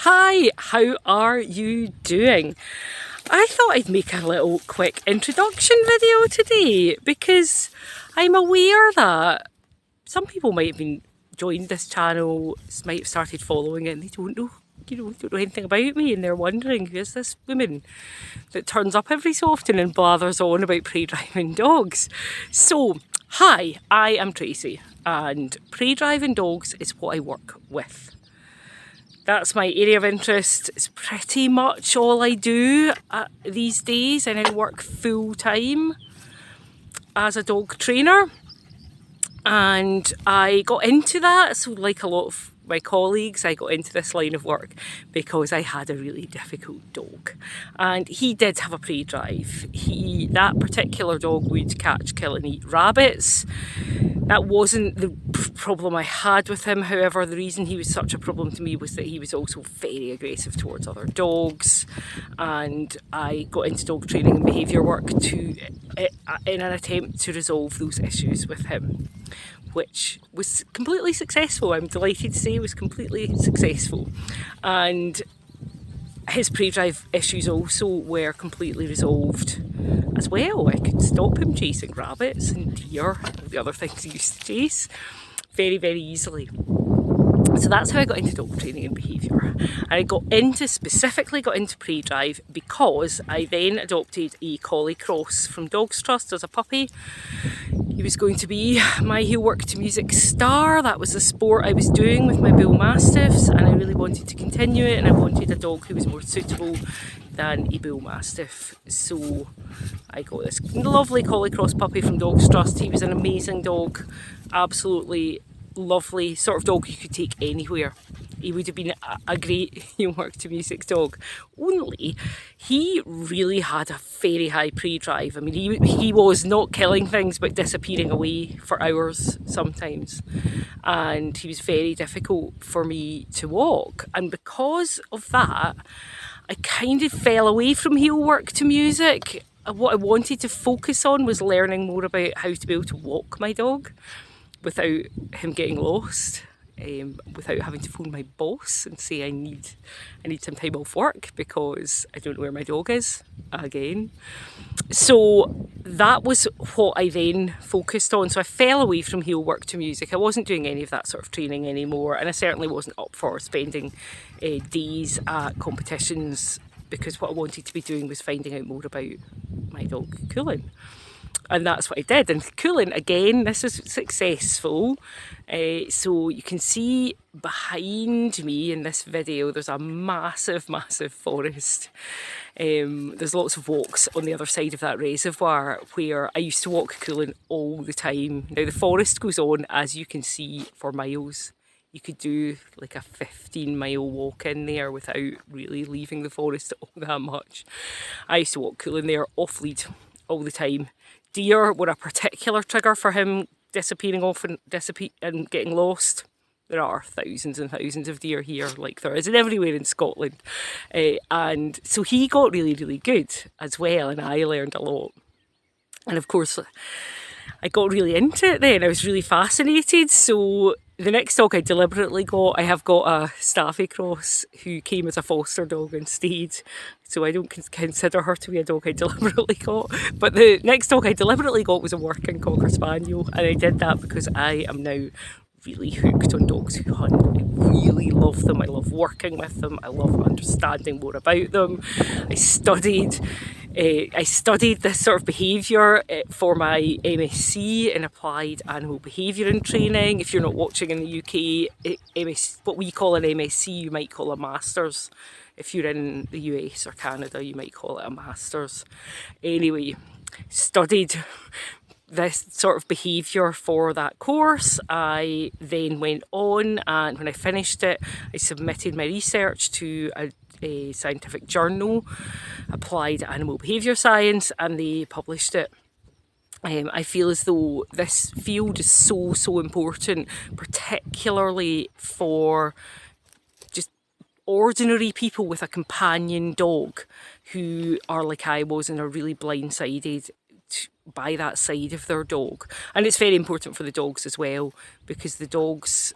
Hi, how are you doing? I thought I'd make a little quick introduction video today because I'm aware that some people might have been joined this channel, might have started following it and they don't know, don't know anything about me and they're wondering who is this woman that turns up every so often and blathers on about prey driving dogs. So, hi, I am Tracy and prey driving dogs is what I work with. That's my area of interest. It's pretty much all I do these days, and I work full time as a dog trainer. And I got into that, so like a lot of my colleagues, I got into this line of work because I had a really difficult dog. And he did have a prey drive. That particular dog would catch, kill and eat rabbits. That wasn't the problem I had with him. However, the reason he was such a problem to me was that he was also very aggressive towards other dogs. And I got into dog training and behaviour work in an attempt to resolve those issues with him, which was completely successful. I'm delighted to say it was completely successful. And his prey drive issues also were completely resolved as well. I could stop him chasing rabbits and deer and all the other things he used to chase very, very easily. So that's how I got into dog training and behaviour. And I specifically got into prey drive because I then adopted a collie cross from Dogs Trust as a puppy. He was going to be my heel work to music star. That was the sport I was doing with my bull mastiffs, and I really wanted to continue it, and I wanted a dog who was more suitable than a bull mastiff. So I got this lovely collie cross puppy from Dogs Trust. He was an amazing dog, absolutely lovely sort of dog you could take anywhere. He would have been a great heel work to music dog, only he really had a very high prey drive. I mean, he was not killing things but disappearing away for hours sometimes, and he was very difficult for me to walk. And because of that, I kind of fell away from heel work to music. What I wanted to focus on was learning more about how to be able to walk my dog without him getting lost, without having to phone my boss and say I need some time off work because I don't know where my dog is again. So that was what I then focused on. So I fell away from heel work to music. I wasn't doing any of that sort of training anymore, and I certainly wasn't up for spending days at competitions, because what I wanted to be doing was finding out more about my dog Coolin. And that's what I did. And Coolin, again, this is successful. So you can see behind me in this video, there's a massive, massive forest. There's lots of walks on the other side of that reservoir where I used to walk Coolin all the time. Now the forest goes on, as you can see, for miles. You could do like a 15-mile walk in there without really leaving the forest all that much. I used to walk Coolin there off lead all the time. Deer were a particular trigger for him disappearing off and getting lost. There are thousands and thousands of deer here, like there is everywhere in Scotland. And so he got really, really good as well, and I learned a lot. And of course, I got really into it then. I was really fascinated. So the next dog I deliberately got, I have got a Staffy cross who came as a foster dog and stayed. So I don't consider her to be a dog I deliberately got. But the next dog I deliberately got was a working Cocker Spaniel. And I did that because I am now really hooked on dogs who hunt. I really love them. I love working with them. I love understanding more about them. I studied this sort of behaviour for my MSc in Applied Animal Behaviour and Training. If you're not watching in the UK, what we call an MSc, you might call a Masters. If you're in the US or Canada, you might call it a Masters. Anyway, studied this sort of behaviour for that course. I then went on, and when I finished it, I submitted my research to a scientific journal, Applied Animal Behaviour Science, and they published it. I feel as though this field is so important, particularly for just ordinary people with a companion dog who are like I was and are really blindsided by that side of their dog. And it's very important for the dogs as well, because the dogs,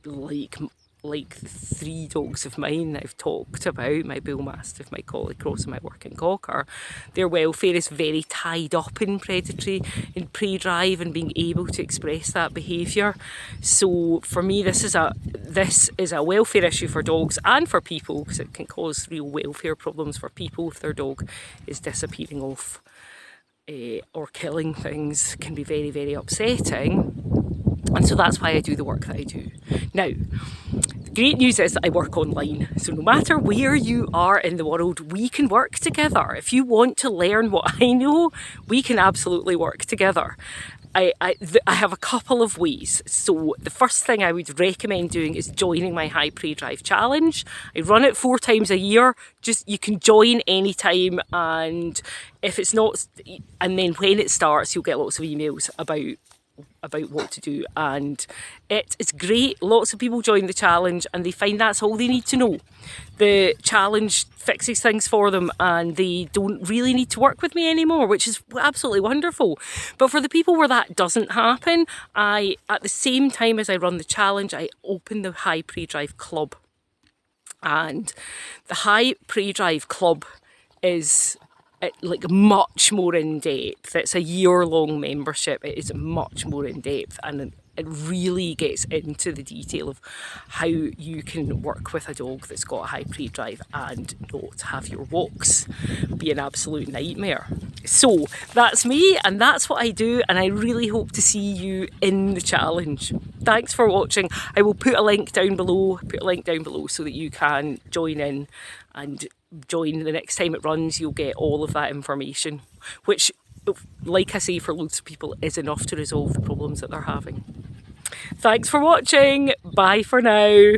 like like 3 dogs of mine that I've talked about, my Bull Mastiff, my Collie Cross and my Working Cocker, their welfare is very tied up in pre-drive and being able to express that behaviour. So for me this is a welfare issue for dogs and for people, because it can cause real welfare problems for people if their dog is disappearing off or killing things. Can be very, very upsetting. And so that's why I do the work that I do. Now, the great news is that I work online. So no matter where you are in the world, we can work together. If you want to learn what I know, we can absolutely work together. I have a couple of ways. So the first thing I would recommend doing is joining my High Pre-Drive Challenge. I run it 4 times a year. Just, you can join anytime, and if it's not, and then when it starts, you'll get lots of emails about what to do, and it's great. Lots of people join the challenge and they find that's all they need to know. The challenge fixes things for them and they don't really need to work with me anymore, which is absolutely wonderful. But for the people where that doesn't happen, at the same time as I run the challenge, I open the High Pre-Drive Club. And the High Pre-Drive Club is like much more in depth. It's a year-long membership. It is much more in depth, and it really gets into the detail of how you can work with a dog that's got a high pre-drive and not have your walks be an absolute nightmare. So that's me, and that's what I do, and I really hope to see you in the challenge. Thanks for watching. I will put a link down below, so that you can join in and join the next time it runs. You'll get all of that information, which, like I say, for loads of people is enough to resolve the problems that they're having. Thanks for watching. Bye for now.